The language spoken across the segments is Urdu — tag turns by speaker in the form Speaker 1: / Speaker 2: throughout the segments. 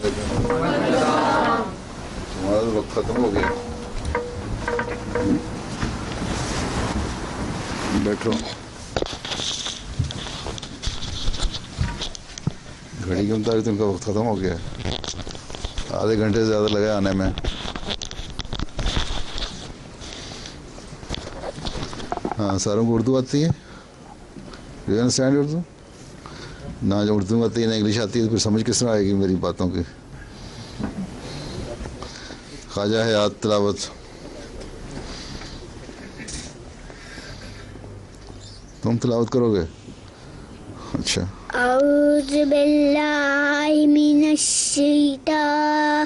Speaker 1: تمہارا تو وقت ختم ہو گیا. بیٹھو. گھڑی کے مطابق تم کا وقت ختم ہو گیا. آدھے گھنٹے سے زیادہ لگے آنے میں. ہاں ساروں کو اردو آتی ہے. You understand Urdu? نہ جو اردو آتی ہے نہ انگلش آتی ہے تو پھر سمجھ کس طرح آئے گی میری باتوں کی. خواجہ حیات تلاوت. تم تلاوت کرو گے؟ اچھا.
Speaker 2: اعوذ باللہ من الشیطان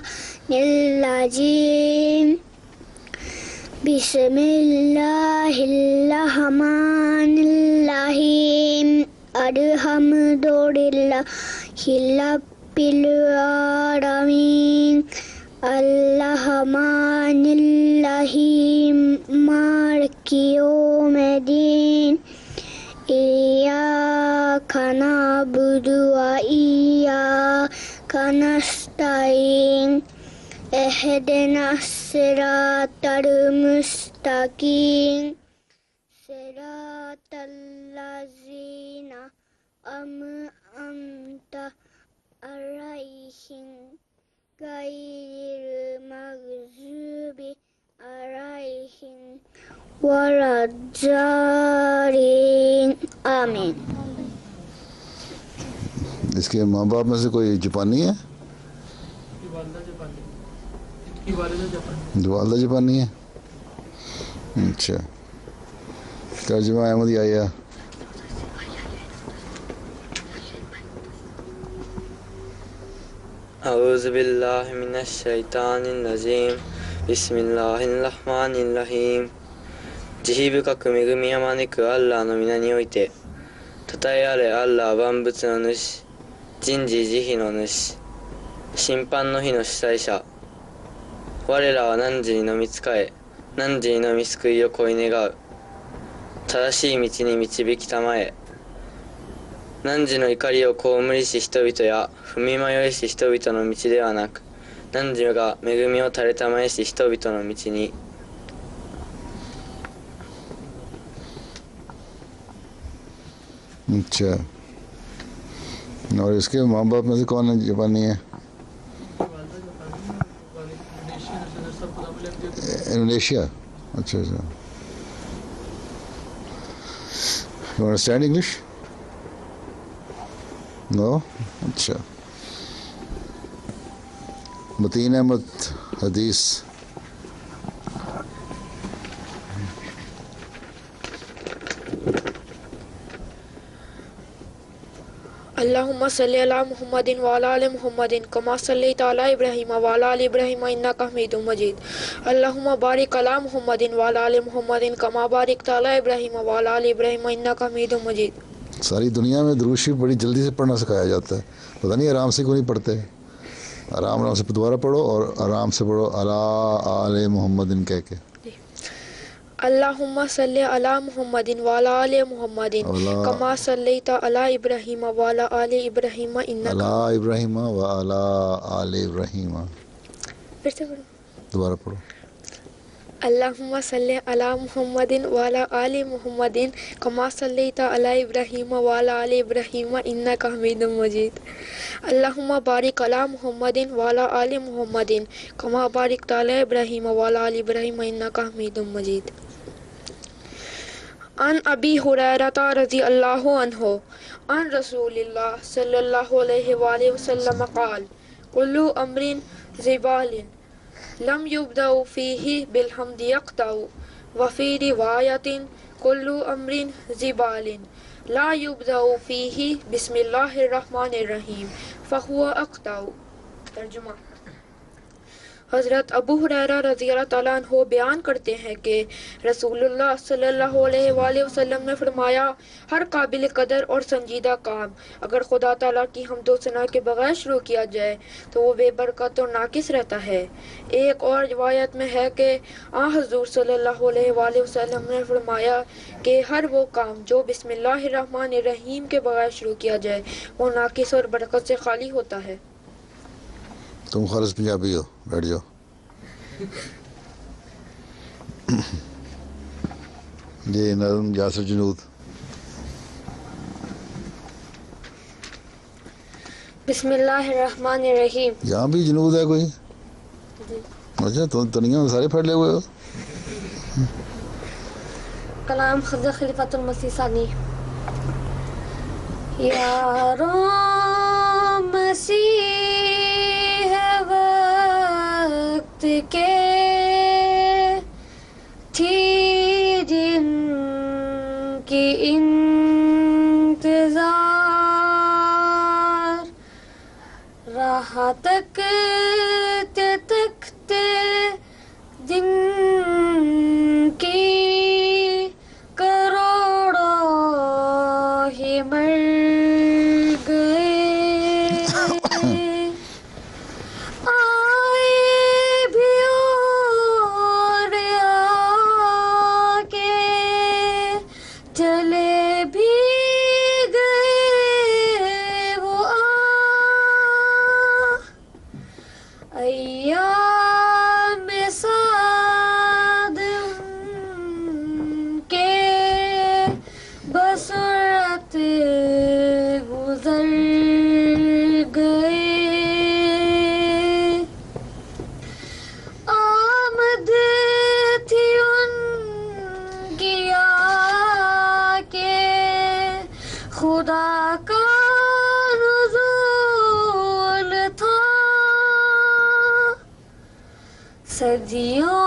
Speaker 2: الرجیم بسم اللہ الرحمن الرحیم الحمد للہ رب العالمین الرحمن الرحیم مالک یوم الدین ایاک نعبد و ایاک نستعین اہدنا الصراط المستقیم صراط الذین انعمت علیہم غیر المغضوب علیہم ولا الضالین. آمین.
Speaker 1: اس کے ماں باپ میں سے کوئی جاپانی ہے؟ والدہ جاپانی ہے. اچھا. ترجمہ احمدی آیا.
Speaker 3: اعوذ باللہ من الشیطان الرجیم بسم اللہ الرحمن الرحیم。慈悲深く恵みあまねくアッラーの皆において、称えあれアッラー万物の主、人事慈悲の主、審判の日の主催者。我らは汝にのみ仕え、汝にのみ救いを恋願う。正しい道に導きたまえ。汝の怒りを被りし人々や踏み迷いし人々の道ではなく、汝が恵みを垂れたまえし人々の道に。
Speaker 1: اچھا. اور اس کے ماں باپ میں سے کون ہے جاپانی ہے؟ انڈونیشیا. اچھا اچھا. You understand English? No? اچھا. متین احمد حدیث.
Speaker 4: اللہم صلی علی محمد وعلی آل محمد کما صلیت علی ابراہیم وعلی آل ابراہیم انک حمید مجید. اللہم بارک علی محمد وعلی آل محمد کما بارکت علی ابراہیم وعلی آل ابراہیم انک حمید مجید.
Speaker 1: ساری دنیا میں درود شریف بڑی جلدی سے پڑھنا سکھایا جاتا ہے. پتہ نہیں آرام سے کیوں نہیں پڑھتے. آرام سے دوبارہ پڑھو اور آرام سے پڑھو علی آل محمد کہہ کے.
Speaker 4: اللہم صلی علی محمد وعلی آل محمد کما صلیت علی ابراہیم وعلی آل ابراہیم انک.
Speaker 1: علی ابراہیم وعلی آل ابراہیم.
Speaker 4: پھر سے پڑھو.
Speaker 1: دوبارہ پڑھو.
Speaker 4: اللہم صلی علی محمد وعلی آل محمد کما صلیت علی ابراہیم وعلی آل ابراہیم انک حمید مجید. اللہم بارک علی محمد وعلی آل محمد کما بارکت علی ابراہیم وعلی آل ابراہیم انک حمید مجید. عن ابی ہریرہ رضی اللہ عنہ عن رسول اللہ صلی اللہ علیہ وآلہ وسلم قال کل امر زبال لم یبدأ فیہ بالحمد یقطع وفی روایت کل امر زبال لا یبدأ فیہ بسم اللہ الرحمن الرحیم فہو اقطع. ترجمہ. حضرت ابو ہریرہ رضی اللہ تعالیٰ عنہ بیان کرتے ہیں کہ رسول اللہ صلی اللہ علیہ وآلہ وسلم نے فرمایا ہر قابل قدر اور سنجیدہ کام اگر خدا تعالیٰ کی حمد و ثنا کے بغیر شروع کیا جائے تو وہ بے برکت اور ناقص رہتا ہے. ایک اور روایت میں ہے کہ حضور صلی اللہ علیہ وآلہ وسلم نے فرمایا کہ ہر وہ کام جو بسم اللہ الرحمن الرحیم کے بغیر شروع کیا جائے وہ ناقص اور برکت سے خالی ہوتا ہے.
Speaker 1: تم خالص پنجابی ہو، بیٹھ جاؤ. جی نظم یاسر جنود.
Speaker 4: بسم اللہ الرحمن الرحیم.
Speaker 1: یہاں بھی جنود ہے کوئی؟ اچھا دنیا میں سارے پھیلے ہوئے ہو.
Speaker 4: کلام خضر خلیفۃ المسیح ثانی. یاروں مسیح وقت کے تھی جن کی انتظار، راہ تکتے تکتے جن کی کروڑوں ہی مر گئے، آئے بھی اور آ کے چلے بھی گئے وہ ایام سعد ان کے بسرت گزر گئے، آمد تھی ان کی آ کے خدا کا نزول تھا، صدیوں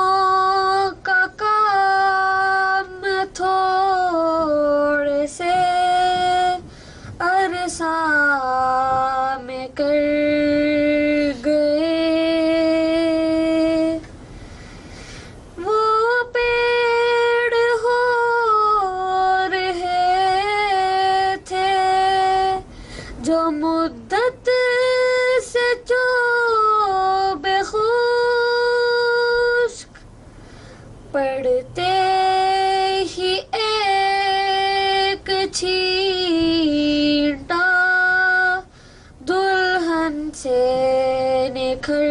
Speaker 4: کا کام تھوڑے سے عرصہ میں کر گئے، وہ پیڑ ہو رہے تھے جو مدت سے چوب خشک پڑتے ہی ایک چھینٹا دلہن سے نکھر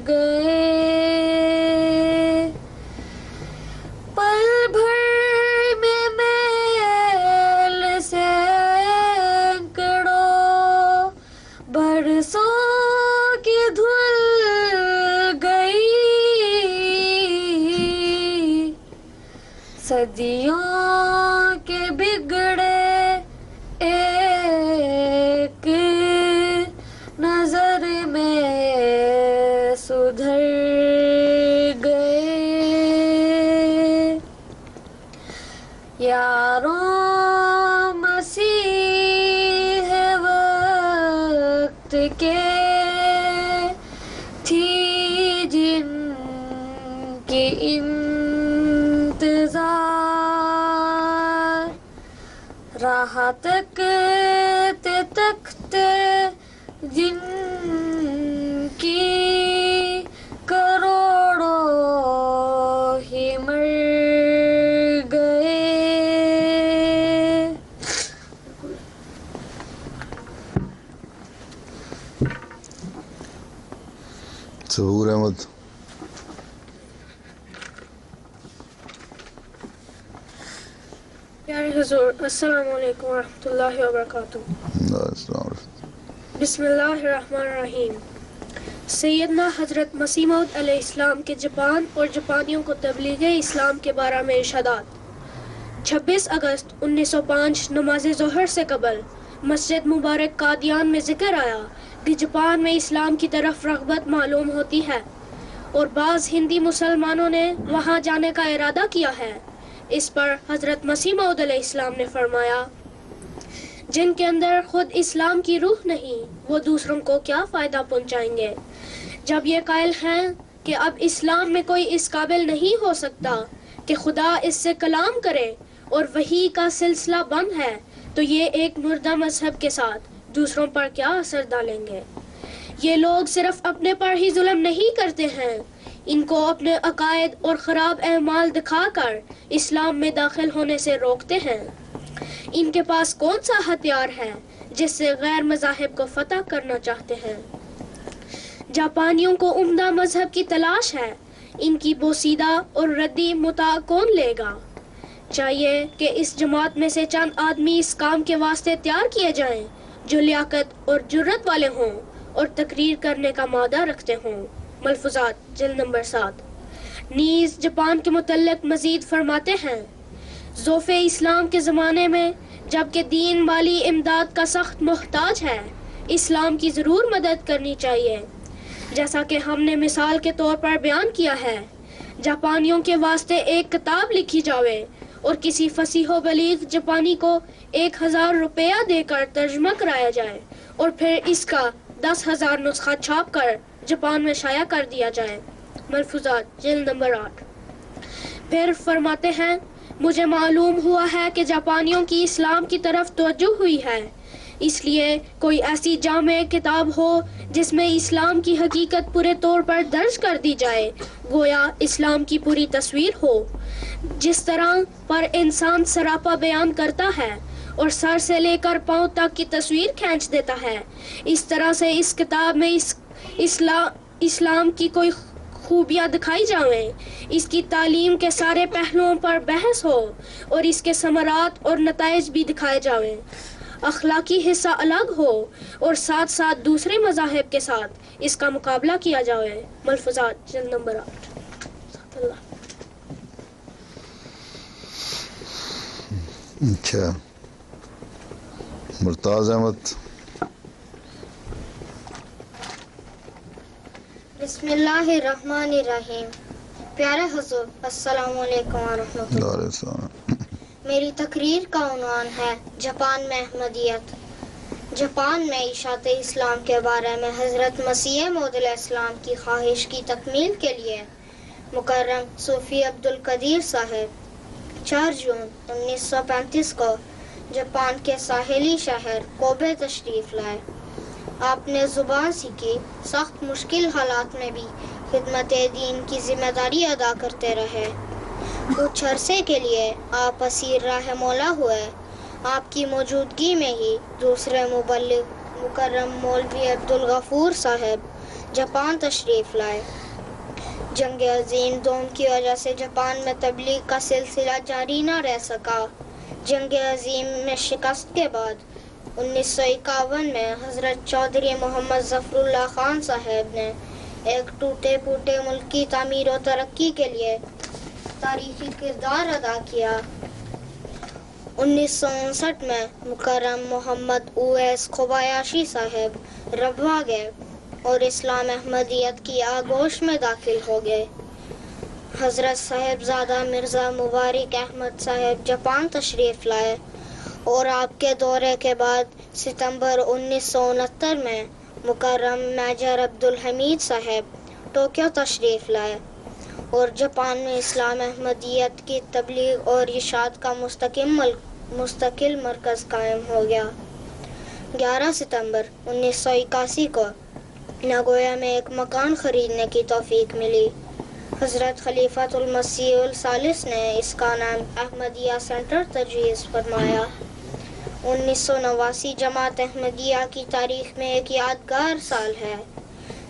Speaker 4: گئے، پل بھر میں میل سے سینکڑوں برسوں کی دھل گئی، صدیوں کے بگڑے ایک نظر میں سدھر گئے، یاروں مسیح وقت کے تھی جن کی انتظار، راہ تکتے تکتے جن کی کروڑوں ہی مر گئے.
Speaker 1: ظہور احمد.
Speaker 4: پیارے حضور السلام علیکم ورحمۃ اللہ وبرکاتہ.
Speaker 1: السلام علیکم.
Speaker 4: بسم اللہ الرحمن الرحیم. سیدنا حضرت مسیح موعود علیہ السلام کے جاپان اور جاپانیوں کو تبلیغ اسلام کے بارے میں ارشادات. 26 اگست 1905 نماز ظہر سے قبل مسجد مبارک قادیان میں ذکر آیا کہ جاپان میں اسلام کی طرف رغبت معلوم ہوتی ہے اور بعض ہندی مسلمانوں نے وہاں جانے کا ارادہ کیا ہے. اس پر حضرت مسیح موعود علیہ السلام نے فرمایا، جن کے اندر خود اسلام کی روح نہیں وہ دوسروں کو کیا فائدہ پہنچائیں گے. جب یہ قائل ہیں کہ اب اسلام میں کوئی اس قابل نہیں ہو سکتا کہ خدا اس سے کلام کرے اور وحی کا سلسلہ بند ہے، تو یہ ایک مردہ مذہب کے ساتھ دوسروں پر کیا اثر ڈالیں گے. یہ لوگ صرف اپنے پر ہی ظلم نہیں کرتے ہیں، ان کو اپنے عقائد اور خراب اعمال دکھا کر اسلام میں داخل ہونے سے روکتے ہیں. ان کے پاس کون سا ہتھیار ہے جس سے غیر مذاہب کو فتح کرنا چاہتے ہیں؟
Speaker 5: جاپانیوں کو عمدہ مذہب کی تلاش ہے، ان کی بوسیدہ اور ردی متاع کون لے گا؟ چاہیے کہ اس جماعت میں سے چند آدمی اس کام کے واسطے تیار کیے جائیں جو لیاقت اور جرت والے ہوں اور تقریر کرنے کا مادہ رکھتے ہوں۔ ملفوظات جلد نمبر 7۔ نیز جاپان کے متعلق مزید فرماتے ہیں، ضعف اسلام کے زمانے میں جبکہ دین مالی امداد کا سخت محتاج ہے، اسلام کی ضرور مدد کرنی چاہیے۔ جیسا کہ ہم نے مثال کے طور پر بیان کیا ہے، جاپانیوں کے واسطے ایک کتاب لکھی جاوے اور کسی فصیح و بلیغ جاپانی کو 1000 روپیہ دے کر ترجمہ کرایا جائے اور پھر اس کا 10,000 نسخہ چھاپ کر جاپان میں شائع کر دیا جائے۔ ملفوظات جلد نمبر 8۔ پھر فرماتے ہیں، مجھے معلوم ہوا ہے کہ جاپانیوں کی اسلام کی طرف توجہ ہوئی ہے، اس لیے کوئی ایسی جامع کتاب ہو جس میں اسلام کی حقیقت پورے طور پر درج کر دی جائے، گویا اسلام کی پوری تصویر ہو، جس طرح پر انسان سراپا بیان کرتا ہے اور سر سے لے کر پاؤں تک کی تصویر کھینچ دیتا ہے، اس طرح سے اس کتاب میں اسلام کی کوئی خوبیاں دکھائی جائیں، اس کی تعلیم کے سارے پہلوؤں پر بحث ہو اور اس کے ثمرات اور نتائج بھی دکھائے جائیں، اخلاقی حصہ الگ ہو اور ساتھ ساتھ دوسرے مذاہب کے ساتھ اس کا مقابلہ کیا جائے۔ ملفوظات جلد نمبر 8۔
Speaker 1: اچھا، مرتاز احمد۔
Speaker 2: بسم اللہ الرحمن الرحیم۔ پیارے حضور السلام علیکم ورحمۃ اللہ۔
Speaker 1: علیہ السلام۔
Speaker 2: میری تقریر کا عنوان ہے جاپان میں احمدیت۔ جاپان میں اشاعت اسلام کے بارے میں حضرت مسیح موعود علیہ السلام کی خواہش کی تکمیل کے لیے مکرم صوفی عبدالقدیر صاحب 4 جون 1935 کو جاپان کے ساحلی شہر کوبے تشریف لائے۔ آپ نے زبان سیکھی، سخت مشکل حالات میں بھی خدمت دین کی ذمہ داری ادا کرتے رہے۔ کچھ عرصے کے لیے آپ اسیر راہ مولا ہوئے۔ آپ کی موجودگی میں ہی دوسرے مبلغ مکرم مولوی عبدالغفور صاحب جاپان تشریف لائے۔ جنگ عظیم دوم کی وجہ سے جاپان میں تبلیغ کا سلسلہ جاری نہ رہ سکا۔ جنگ عظیم میں شکست کے بعد 1951 میں حضرت چودھری محمد ظفر اللہ خان صاحب نے ایک ٹوٹے پھوٹے ملک کی تعمیر و ترقی کے لیے تاریخی کردار ادا کیا۔ 1959 میں مکرم محمد اویس کوبایاشی صاحب ربوہ گئے اور اسلام احمدیت کی آغوش میں داخل ہو گئے۔ حضرت صاحبزادہ مرزا مبارک احمد صاحب جاپان تشریف لائے اور آپ کے دورے کے بعد ستمبر 1969 میں مکرم میجر عبدالحمید صاحب ٹوکیو تشریف لائے اور جاپان میں اسلام احمدیت کی تبلیغ اور اشاعت کا مستقل مرکز قائم ہو گیا۔ 11 ستمبر 1981 کو ناگویا میں ایک مکان خریدنے کی توفیق ملی۔ حضرت خلیفۃ المسیح الثالث نے اس کا نام احمدیہ سینٹر تجویز فرمایا۔ 1989 جماعت احمدیہ کی تاریخ میں ایک یادگار سال ہے،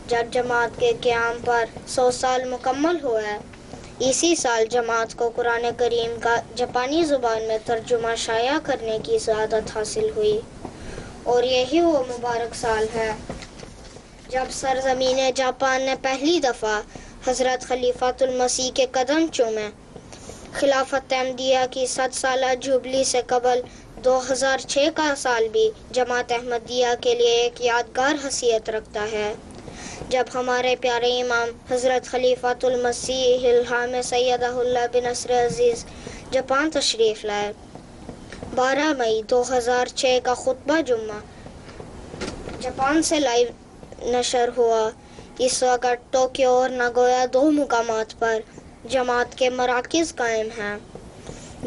Speaker 2: جب جماعت کے قیام پر 100 سال مکمل ہوا ہے۔ اسی سال جماعت کو قرآن کریم کا جاپانی زبان میں ترجمہ شائع کرنے کی سعادت حاصل ہوئی، اور یہی وہ مبارک سال ہے جب سرزمین جاپان نے پہلی دفعہ حضرت خلیفۃ المسیح کے قدم چومے۔ خلافت احمدیہ کی 100 سالہ جوبلی سے قبل 2006 کا سال بھی جماعت احمدیہ کے لیے ایک یادگار حیثیت رکھتا ہے، جب ہمارے پیارے امام حضرت خلیفۃ المسیح الہام سیدہ اللہ بن نصر عزیز جاپان تشریف لائے۔ 12 مئی 2006 کا خطبہ جمعہ جاپان سے لائیو نشر ہوا۔ اس وقت ٹوکیو اور ناگویا 2 مقامات پر جماعت کے مراکز قائم ہیں۔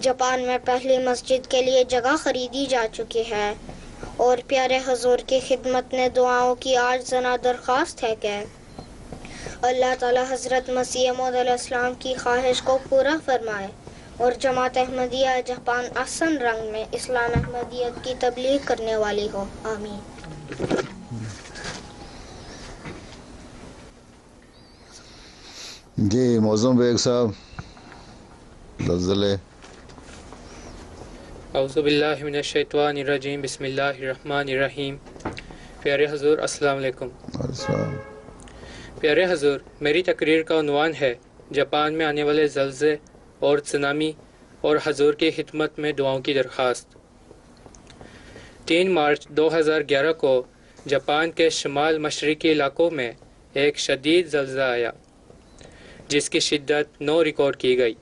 Speaker 2: جاپان میں پہلی مسجد کے لیے جگہ خریدی جا چکی ہے، اور پیارے حضور کی خدمت نے دعاؤں کی عاجزانہ درخواست ہے کہ اللہ تعالی حضرت مسیح موعود علیہ السلام کی خواہش کو پورا فرمائے اور جماعت احمدیہ جاپان احسن رنگ میں اسلام احمدیت کی تبلیغ کرنے والی ہو۔ آمین۔
Speaker 1: جی موزم بیگ صاحب زلزلے.
Speaker 6: اعوذ باللہ من الشیطان الرجیم بسم اللہ الرحمن الرحیم. پیارے حضور السلام علیکم.
Speaker 1: السلام.
Speaker 6: پیارے حضور، میری تقریر کا عنوان ہے جاپان میں آنے والے زلزلے اور سونامی اور حضور کی خدمت میں دعاؤں کی درخواست. 3 مارچ 2011 کو جاپان کے شمال مشرقی علاقوں میں ایک شدید زلزلہ آیا جس کی شدت 9 ریکارڈ کی گئی.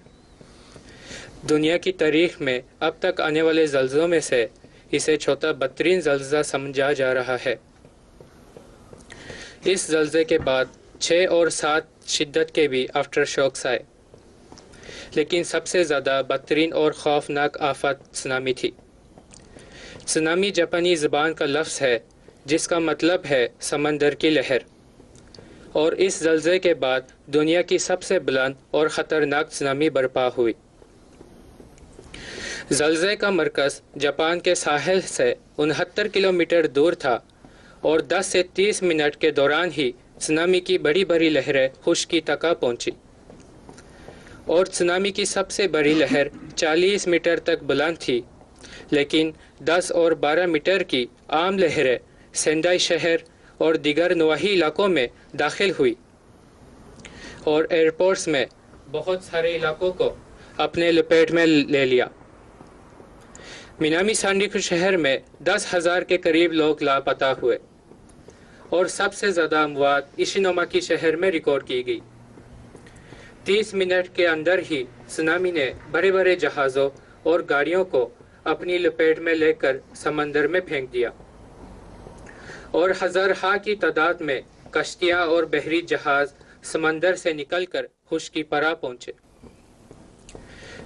Speaker 6: دنیا کی تاریخ میں اب تک آنے والے زلزلوں میں سے اسے چوتھا بدترین زلزلہ سمجھا جا رہا ہے. اس زلزلے کے بعد 6 اور 7 شدت کے بھی آفٹر شاکس آئے، لیکن سب سے زیادہ بدترین اور خوفناک آفت سونامی تھی. سونامی جاپانی زبان کا لفظ ہے جس کا مطلب ہے سمندر کی لہر، اور اس زلزلے کے بعد دنیا کی سب سے بلند اور خطرناک سونامی برپا ہوئی. زلزلے کا مرکز جاپان کے ساحل سے 69 کلومیٹر دور تھا اور 10 سے 30 منٹ کے دوران ہی سونامی کی بڑی بڑی لہریں خشکی تک پہنچی، اور سونامی کی سب سے بڑی لہر 40 میٹر تک بلند تھی، لیکن 10 اور 12 میٹر کی عام لہریں سینڈائی شہر اور دیگر نواحی علاقوں میں داخل ہوئی اور ایئرپورٹس میں بہت سارے علاقوں کو اپنے لپیٹ میں لے لیا. مینامی سانڈیکو شہر میں 10,000 کے قریب لوگ لاپتہ ہوئے اور سب سے زیادہ اموات ایشینوما کی شہر میں ریکارڈ کی گئی. 30 منٹ کے اندر ہی سونامی نے بڑے بڑے جہازوں اور گاڑیوں کو اپنی لپیٹ میں لے کر سمندر میں پھینک دیا، اور ہزارہا کی تعداد میں کشتیاں اور بحری جہاز سمندر سے نکل کر خشکی پر پہنچے.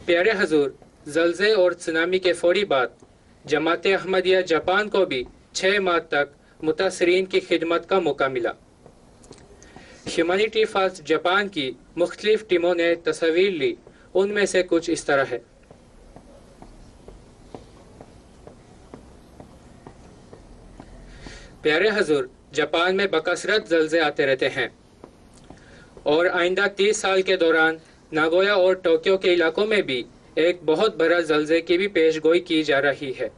Speaker 6: پیارے حضور، زلزلے اور سونامی کے فوری بعد جماعت احمدیہ جاپان کو بھی 6 ماہ تک متاثرین کی خدمت کا موقع ملا. ہیومینٹی فرسٹ جاپان کی مختلف ٹیموں نے تصاویر لی، ان میں سے کچھ اس طرح ہے. پیارے حضور، جاپان میں بکثرت زلزلے آتے رہتے ہیں، اور آئندہ 30 سال کے دوران ناگویا اور ٹوکیو کے علاقوں میں بھی ایک بہت بڑا زلزلے کی بھی پیش گوئی کی جا رہی ہے.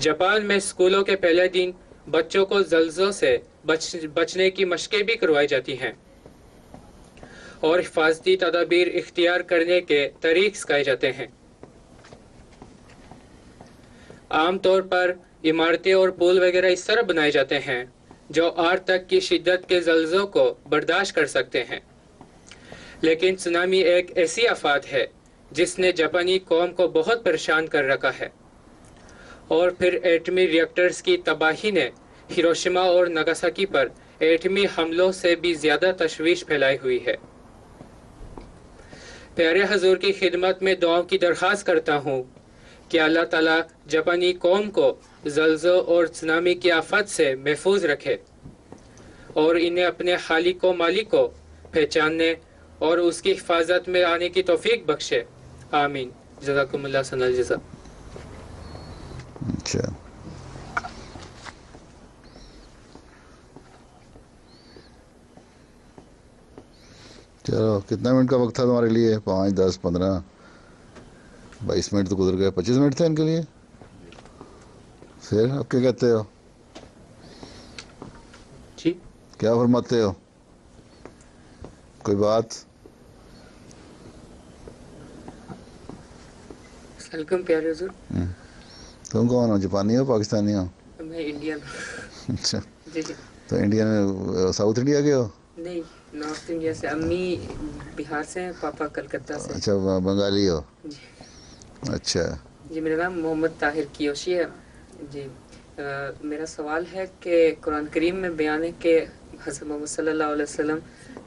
Speaker 6: جاپان میں اسکولوں کے پہلے دن بچوں کو زلزلوں سے بچنے کی مشقیں بھی کروائی جاتی ہیں اور حفاظتی تدابیر اختیار کرنے کے طریق سکھائے جاتے ہیں. عام طور پر عمارتیں اور پل وغیرہ اس طرح بنائے جاتے ہیں جو 8 تک کی شدت کے زلزلوں کو برداشت کر سکتے ہیں، لیکن سونامی ایک ایسی آفات ہے جس نے جاپانی قوم کو بہت پریشان کر رکھا ہے، اور پھر ایٹمی ری ایکٹرز کی تباہی نے ہیروشیما اور ناگاساکی پر ایٹمی حملوں سے بھی زیادہ تشویش پھیلائی ہوئی ہے. پیارے حضور کی خدمت میں دعاؤں کی درخواست کرتا ہوں کہ اللہ تعالیٰ جاپانی قوم کو زلزلوں اور سونامی کی آفت سے محفوظ رکھے اور انہیں اپنے خالق و مالک کو پہچاننے اور اس کی حفاظت میں آنے کی توفیق بخشے. آمین. جزاکم اللہ ثنا الجزا.
Speaker 1: اچھا، چلو کتنا منٹ کا وقت تھا تمہارے لیے؟ 5 10 15 22 منٹ تو گزر گئے. 25 منٹ تھے ان کے لیے. پھر اب کیا کہتے ہو؟
Speaker 6: جی
Speaker 1: کیا فرماتے ہو؟ کوئی بات؟
Speaker 6: السلام علیکم پیارے حضور.
Speaker 1: تم کون ہو؟ جاپانی ہو پاکستانی ہو؟
Speaker 6: میں انڈین.
Speaker 1: اچھا،
Speaker 6: جی جی.
Speaker 1: تو انڈیا میں ساؤتھ انڈیا کے ہو؟
Speaker 6: نہیں، نارتھ انڈیا سے. امی بہار سے ہیں، پاپا کلکتہ سے.
Speaker 1: اچھا، بنگالی ہو؟
Speaker 6: جی
Speaker 1: اچھا.
Speaker 6: جی، میرا نام محمد طاہر کیوشی ہے. جی، میرا سوال ہے کہ قرآن کریم میں بیان ہے کہ حضرت محمد صلی اللہ علیہ وسلم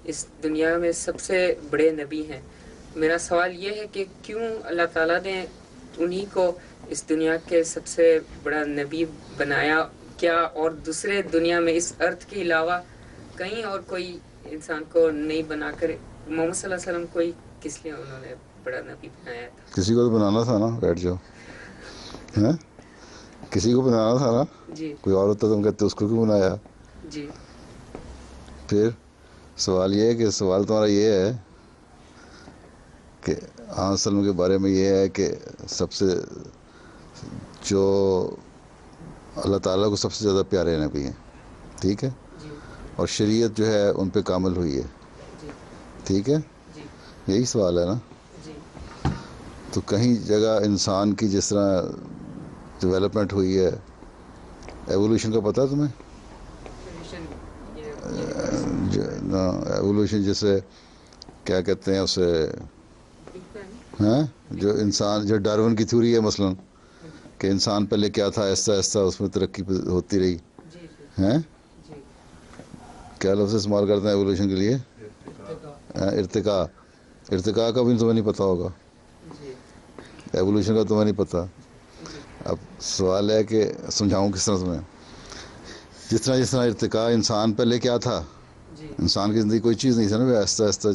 Speaker 6: اس دنیا میں سب سے بڑے نبی ہیں. میرا سوال یہ ہے کہ کیوں اللہ تعالیٰ نے انہی کو اس دنیا کے سب سے بڑا نبی بنایا؟ کیا اور دوسرے دنیا میں اس ارتھ کے علاوہ کہیں اور کوئی انسان کو نہیں بنا کر محمد صلی اللہ علیہ وسلم کو ہی کس لیے انہوں نے بڑا نبی بنایا تھا؟
Speaker 1: کسی کو تو بنانا تھا نا. بیٹھ جاؤ. ہیں؟ کسی کو بنانا تھا نا.
Speaker 6: جی
Speaker 1: کوئی اور ہوتا تم کہتے اس کو کیوں بنایا؟
Speaker 6: جی.
Speaker 1: پھر سوال یہ ہے کہ سوال تمہارا یہ ہے کہ آن وسلم کے بارے میں یہ ہے کہ سب سے جو اللہ تعالیٰ کو سب سے زیادہ پیارے نبی ہیں، ٹھیک ہے، اور شریعت جو ہے ان پہ کامل ہوئی ہے، ٹھیک ہے، یہی سوال ہے نا؟ تو کہیں جگہ انسان کی جس طرح ڈیولپمنٹ ہوئی ہے، ایوولوشن کا پتہ ہے تمہیں؟ ایوولوشن جسے کیا کہتے ہیں اسے، ہاں، جو انسان، جو ڈارون کی تھیوری ہے مثلاً، کہ انسان پہلے کیا تھا، آہستہ آہستہ اس میں ترقی ہوتی رہی، ہیں؟ کیا لفظ استعمال کرتے ہیں ایوولوشن کے لیے؟ ارتقاء. ارتقاء کا بھی تمہیں نہیں پتہ ہوگا، ایوولوشن کا تمہیں نہیں پتہ. اب سوال ہے کہ سمجھاؤں کس طرح تمہیں؟ جس طرح ارتقاء، انسان پہلے کیا تھا، انسان کی زندگی کوئی چیز نہیں تھا نا، آہستہ آہستہ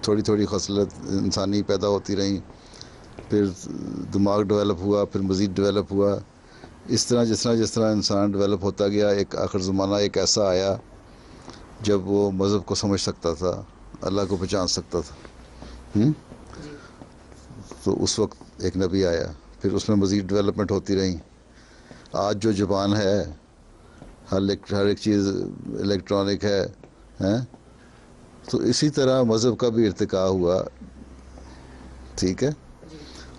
Speaker 1: تھوڑی تھوڑی خصلت انسانی پیدا ہوتی رہیں، پھر دماغ ڈیولپ ہوا، پھر مزید ڈیولپ ہوا. اس طرح جس طرح انسان ڈیولپ ہوتا گیا، ایک آخر زمانہ ایک ایسا آیا جب وہ مذہب کو سمجھ سکتا تھا، اللہ کو پہچان سکتا تھا. تو اس وقت ایک نبی آیا، پھر اس میں مزید ڈیولپمنٹ ہوتی رہیں. آج جو زبان ہے، ہر ایک چیز الیکٹرانک ہے، تو اسی طرح مذہب کا بھی ارتقاء ہوا، ٹھیک ہے.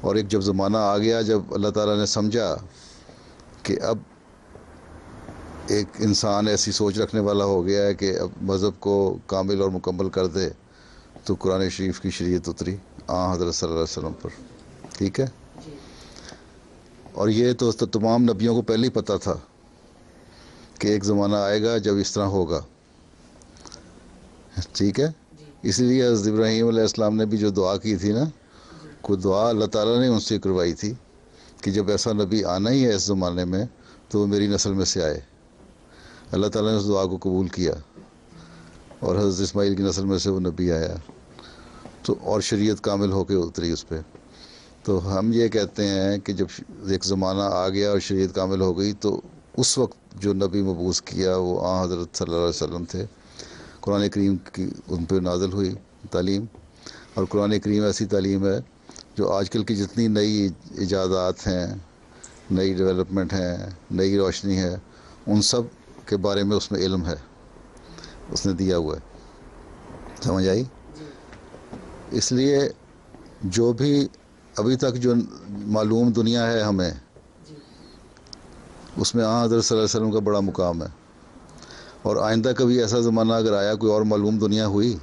Speaker 1: اور ایک جب زمانہ آ گیا جب اللہ تعالیٰ نے سمجھا کہ اب ایک انسان ایسی سوچ رکھنے والا ہو گیا ہے کہ اب مذہب کو کامل اور مکمل کر دے، تو قرآن شریف کی شریعت اتری حضرت صلی اللہ علیہ وسلم پر، ٹھیک ہے. اور یہ تو تمام نبیوں کو پہلے ہی پتہ تھا کہ ایک زمانہ آئے گا جب اس طرح ہوگا، ٹھیک ہے. اس لیے حضرت ابراہیم علیہ السلام نے بھی جو دعا کی تھی نا، کوئی دعا اللہ تعالیٰ نے ان سے کروائی تھی کہ جب ایسا نبی آنا ہی ہے اس زمانے میں تو وہ میری نسل میں سے آئے. اللہ تعالیٰ نے اس دعا کو قبول کیا اور حضرت اسماعیل کی نسل میں سے وہ نبی آیا، تو اور شریعت کامل ہو کے اتری اس پہ. تو ہم یہ کہتے ہیں کہ جب ایک زمانہ آ گیا اور شریعت کامل ہو گئی، تو اس وقت جو نبی مبعوث کیا وہ حضرت صلی اللہ علیہ وسلم تھے. قرآن کریم کی ان پہ نازل ہوئی تعلیم، اور قرآن کریم ایسی تعلیم ہے جو آج کل کی جتنی نئی ایجادات ہیں، نئی ڈیولپمنٹ ہیں، نئی روشنی ہے، ان سب کے بارے میں اس میں علم ہے، اس نے دیا ہوا ہے. سمجھ آئی؟ اس لیے جو بھی ابھی تک جو معلوم دنیا ہے ہمیں، اس میں حضرت صلی اللہ علیہ وسلم کا بڑا مقام ہے. اور آئندہ کبھی ایسا زمانہ اگر آیا، کوئی اور معلوم دنیا ہوئی،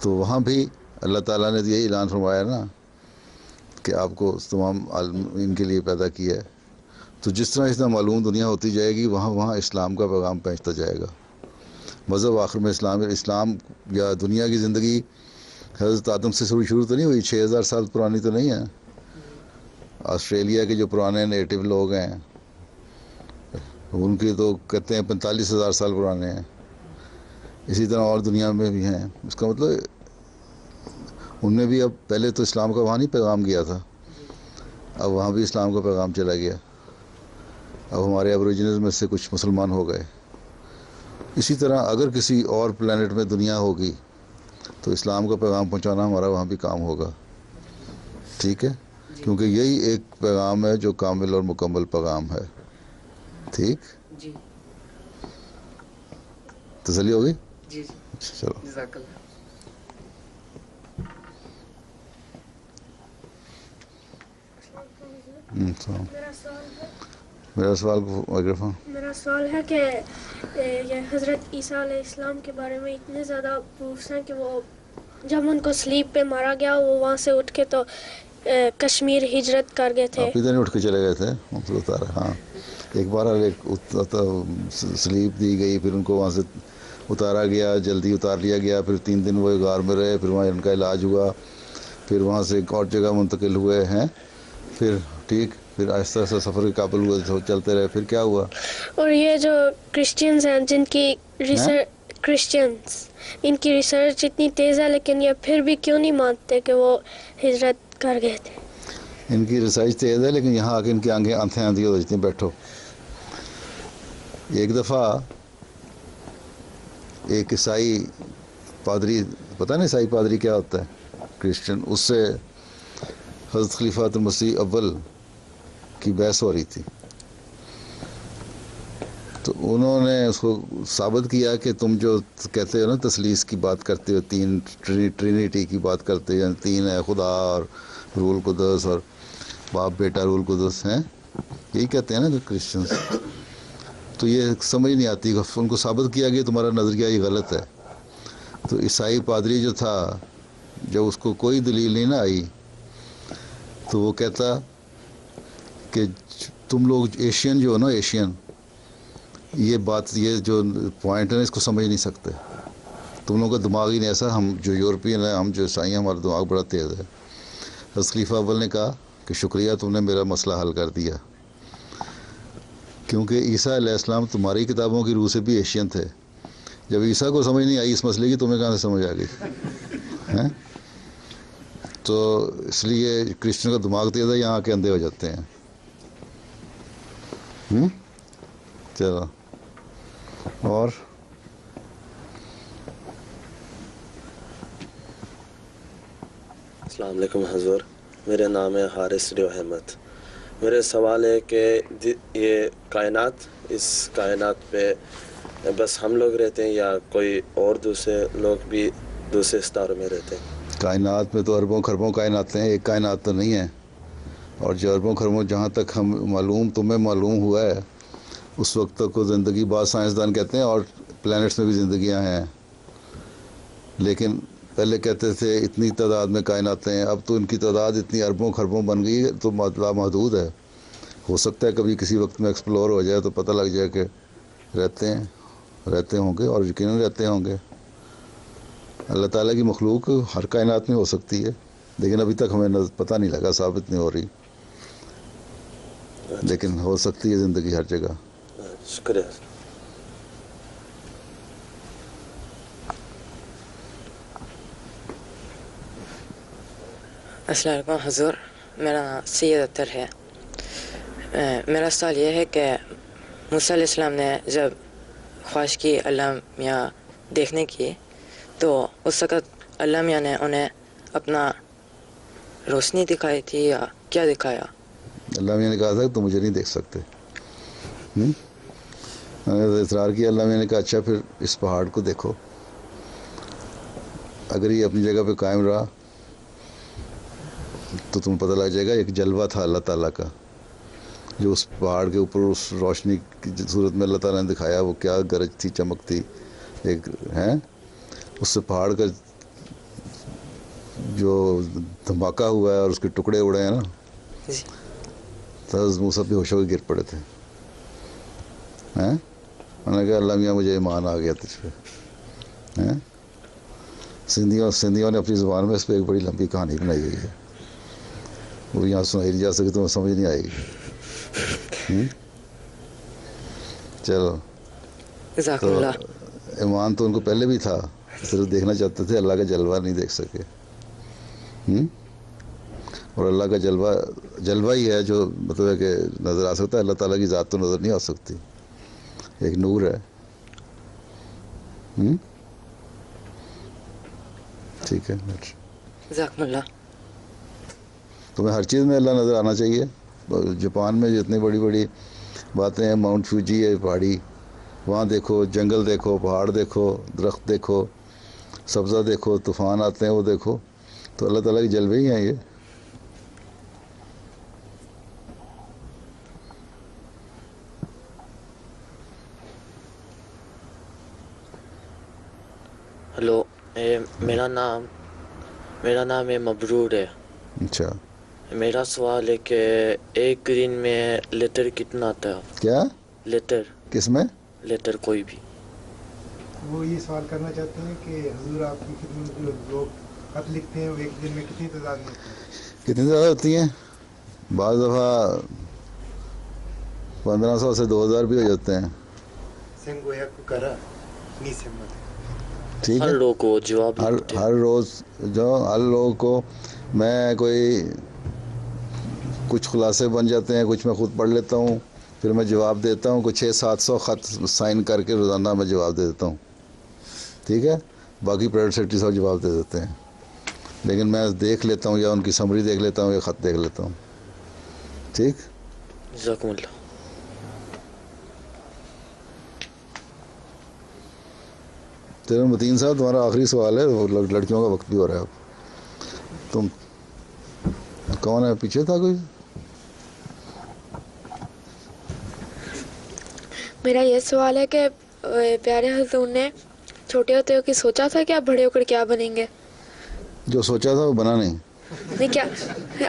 Speaker 1: تو وہاں بھی اللہ تعالیٰ نے یہی اعلان فرمایا نا کہ آپ کو تمام عالمین کے لیے پیدا کیا ہے. تو جس طرح معلوم دنیا ہوتی جائے گی، وہاں اسلام کا پیغام پہنچتا جائے گا. مذہب آخر میں اسلام یا دنیا کی زندگی حضرت آدم سے شروع تو نہیں ہوئی، 6000 سال پرانی تو نہیں ہے. آسٹریلیا کے جو پرانے نیٹو لوگ ہیں ان کی تو کہتے ہیں 45,000 سال پرانے ہیں. اسی طرح اور دنیا میں بھی ہیں. اس کا مطلب ان میں بھی اب پہلے تو اسلام کا وہاں نہیں پیغام گیا تھا، اب وہاں بھی اسلام کا پیغام چلا گیا. اب ہمارے ایبوریجنز میں سے کچھ مسلمان ہو گئے. اسی طرح اگر کسی اور پلانٹ میں دنیا ہوگی تو اسلام کا پیغام پہنچانا ہمارا وہاں بھی کام ہوگا، ٹھیک ہے، کیونکہ یہی ایک پیغام ہے جو کامل اور مکمل پیغام ہے. ٹھیک، تسلی ہوگی؟ چلو. میرا
Speaker 5: سوال ہے کہ یہ حضرت عیسیٰ علیہ السلام کے بارے میں اتنے زیادہ پروفس ہیں کہ وہ جب ان کو سلیپ پہ مارا گیا، وہ وہاں سے اٹھ کے تو کشمیر ہجرت کر گئے تھے.
Speaker 1: آپ ادھر نہیں اٹھ کے چلے گئے تھے، اتارا. ہاں، ایک بار سلیپ دی گئی، پھر ان کو وہاں سے اتارا گیا، جلدی اتار لیا گیا. پھر 3 دن وہ غار میں رہے، پھر وہاں ان کا علاج ہوا، پھر وہاں سے ایک اور جگہ منتقل ہوئے ہیں. پھر ٹھیک، پھر آہستہ آہستہ سفر کے قابل ہوئے، چلتے رہے. پھر کیا ہوا؟
Speaker 5: اور یہ جو کرسچنز ہیں جن کی کرسچنز، ان کی ریسرچ اتنی تیز ہے، لیکن یہ پھر بھی کیوں نہیں مانتے کہ وہ ہجرت کر گئے تھے؟
Speaker 1: ان کی ریسرچ تیز ہے، لیکن یہاں آ کے ان کی آنکھیں آندھی ہو جاتی ہیں. بیٹھو. ایک دفعہ ایک عیسائی پادری، پتہ نہیں عیسائی پادری کیا ہوتا ہے، کرسچن، اس سے حضرت خلیفۃ المسیح اول کی بحث ہو رہی تھی، تو انہوں نے اس کو ثابت کیا کہ تم جو کہتے ہو نا تثلیث کی بات کرتے ہو، تین ٹرینیٹی کی بات کرتے ہو، یعنی تین ہے، خدا اور رول قدس اور باپ بیٹا رول قدس ہیں، یہی کہتے ہیں نا کرسچنس، تو یہ سمجھ نہیں آتی، ان کو ثابت کیا کہ تمہارا نظریہ یہ غلط ہے. تو عیسائی پادری جو تھا، جب اس کو کوئی دلیل نہیں نہ آئی تو وہ کہتا کہ تم لوگ ایشین جو ہو نا، ایشین، یہ بات، یہ جو پوائنٹ ہے نا، اس کو سمجھ نہیں سکتے، تم لوگوں کا دماغ ہی نہیں ایسا، ہم جو یورپین ہیں، ہم جو عیسائی ہیں، ہمارا دماغ بڑا تیز ہے. حضرت خلیفہ اول نے کہا کہ شکریہ، تم نے میرا مسئلہ حل کر دیا، کیونکہ عیسیٰ علیہ السلام تمہاری کتابوں کی روح سے بھی ایشین تھے. جب عیسیٰ کو سمجھ نہیں آئی اس مسئلے کی، تمہیں کہاں سے سمجھ آ گئی؟ تو اس لیے کرسچن کا دماغ تیز ہے، یہاں کے اندھے ہو جاتے ہیں. چلو، اور
Speaker 7: السلام علیکم حضور، میرا نام ہے حارث ریو احمد. میرا سوال ہے کہ یہ کائنات، اس کائنات پہ بس ہم لوگ رہتے ہیں یا کوئی اور دوسرے لوگ بھی دوسرے ستاروں میں رہتے ہیں؟
Speaker 1: کائنات میں تو اربوں خربوں کائنات ہیں، ایک کائنات تو نہیں ہے. اور جو اربوں خربوں جہاں تک ہم معلوم، تمہیں معلوم ہوا ہے، اس وقت تک کو زندگی، بعض سائنسدان کہتے ہیں اور پلینٹس میں بھی زندگیاں ہیں، لیکن پہلے کہتے تھے اتنی تعداد میں کائناتیں ہیں، اب تو ان کی تعداد اتنی اربوں خربوں بن گئی ہے تو لامحدود ہے. ہو سکتا ہے کبھی کسی وقت میں ایکسپلور ہو جائے تو پتہ لگ جائے کہ رہتے ہوں گے، اور یقیناً رہتے ہوں گے. اللہ تعالیٰ کی مخلوق ہر کائنات میں ہو سکتی ہے، لیکن ابھی تک ہمیں پتہ نہیں لگا، ثابت نہیں ہو رہی، لیکن ہو سکتی ہے زندگی ہر جگہ.
Speaker 7: شکریہ.
Speaker 8: السلام علیکم حضور، میرا نام سید اطہر ہے. میرا سوال یہ ہے کہ موسیٰ علیہ السلام نے جب خواہش کی اللہ میاں دیکھنے کی، تو اس وقت اللہ میاں نے انہیں اپنا روشنی دکھائی تھی یا کیا دکھایا؟
Speaker 1: اللہ میاں نے کہا تھا کہ تم مجھے نہیں دیکھ سکتے. میں نے اصرار کیا، اللہ میاں نے کہا اچھا پھر اس پہاڑ کو دیکھو. اگر یہ اپنی جگہ پہ قائم رہا تو تمہیں پتہ لگ جائے گا. ایک جلوہ تھا اللہ تعالیٰ کا جو اس پہاڑ کے اوپر اس روشنی کی صورت میں اللہ تعالیٰ نے دکھایا. وہ کیا گرج تھی، چمک تھی، ایک ہے، اس سے پہاڑ کا جو دھماکہ ہوا ہے اور اس کے ٹکڑے اڑے ہیں نا، تو موسیٰ بے ہوش ہو کے گر پڑے تھے. میں نے کہا اللہ میاں مجھے ایمان آ گیا تجھ پہ. سندھیوں نے اپنی زبان میں اس پہ ایک بڑی لمبی کہانی بنائی ہوئی ہے، وہ یہاں سنائی نہیں جا سکتی، تمہیں سمجھ نہیں آئے گی. چلو،
Speaker 8: جزاکم
Speaker 1: تو
Speaker 8: اللہ.
Speaker 1: ایمان تو ان کو پہلے بھی تھا، صرف دیکھنا چاہتے تھے، اللہ کا جلوہ نہیں دیکھ سکے. اور اللہ کا جلوہ ہی ہے جو مطلب ہے کہ نظر آ سکتا ہے. اللہ تعالیٰ کی ذات تو نظر نہیں آ سکتی، ایک نور ہے. ٹھیک ہے،
Speaker 8: جزاکم اللہ.
Speaker 1: تمہیں ہر چیز میں اللہ نظر آنا چاہیے. جاپان میں جتنی بڑی بڑی باتیں ہیں، ماؤنٹ فیوجی ہے پہاڑی، وہاں دیکھو، جنگل دیکھو، پہاڑ دیکھو، درخت دیکھو، سبزہ دیکھو، طوفان آتے ہیں وہ دیکھو، تو اللہ تعالیٰ کے جلوے ہی ہیں یہ.
Speaker 9: ہلو، میرا نام ہے مبرور ہے.
Speaker 1: اچھا،
Speaker 9: میرا سوال ہے کہ ایک دن میں لیٹر کتنا آتا ہے؟
Speaker 1: کیا
Speaker 9: لیٹر؟
Speaker 1: کس میں؟
Speaker 9: لیٹر کوئی بھی.
Speaker 10: وہ یہ سوال کرنا چاہتے ہیں کہ حضور آپ کی خدمت جو لوگ خط لکھتے ہیں وہ ایک دن میں کتنی تعداد میں ہوتی ہے؟
Speaker 1: کتنی زیادہ ہوتی ہیں؟ بعض دفعہ 1500 سے 2000 بھی ہو جاتے ہیں.
Speaker 10: سنگویا کو کرا نہیں سمت.
Speaker 1: ٹھیک ہے،
Speaker 9: ہر لوگ کو جواب لکھتے ہیں.
Speaker 1: ہر روز جو ہر لوگوں کو میں کچھ خلاصے بن جاتے ہیں، کچھ میں خود پڑھ لیتا ہوں، پھر میں جواب دیتا ہوں. کچھ 600-700 خط سائن کر کے روزانہ میں جواب دے دیتا ہوں. ٹھیک ہے, باقی پرائیویٹ سیکٹری صاحب جواب دے دیتے ہیں, لیکن میں دیکھ لیتا ہوں یا ان کی سمری دیکھ لیتا ہوں یا خط دیکھ لیتا ہوں. ٹھیک,
Speaker 9: جزاکم اللہ.
Speaker 1: تیرے متین صاحب تمہارا آخری سوال ہے, وہ لڑکیوں کا وقت بھی ہو رہا ہے. اب تم کون ہے, پیچھے تھا کوئی؟
Speaker 4: میرا یہ سوال ہے کہ پیارے حضور نے چھوٹے ہوتے ہو کہ سوچا تھا کہ آپ بڑے ہو کر کیا بنیں گے؟
Speaker 1: جو سوچا تھا وہ بنا نہیں.
Speaker 4: نہیں, کیا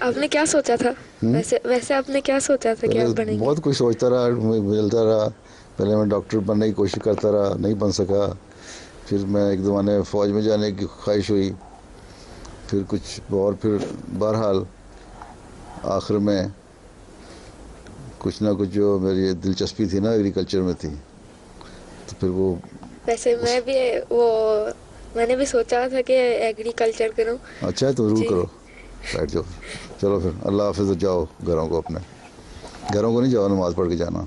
Speaker 4: آپ نے کیا سوچا تھا؟ ویسے آپ نے کیا سوچا تھا کہ آپ بنیں گے؟
Speaker 1: بہت کچھ سوچتا رہا, ملتا رہا. پہلے میں ڈاکٹر بننے کی کوشش کرتا رہا, نہیں بن سکا. پھر میں ایک زمانے فوج میں جانے کی خواہش ہوئی, پھر کچھ اور, پھر بہرحال آخر میں کچھ نہ کچھ جو میری دلچسپی تھی نا ایگریکلچر میں تھی, تو پھر وہ
Speaker 4: ویسے میں نے بھی سوچا تھا کہ ایگریکلچر کروں.
Speaker 1: اچھا ہے تو ضرور کرو, بیٹھ جاؤ. چلو پھر اللہ حافظ, جاؤ گھروں کو, اپنے گھروں کو نہیں جاؤ, نماز پڑھ کے جانا.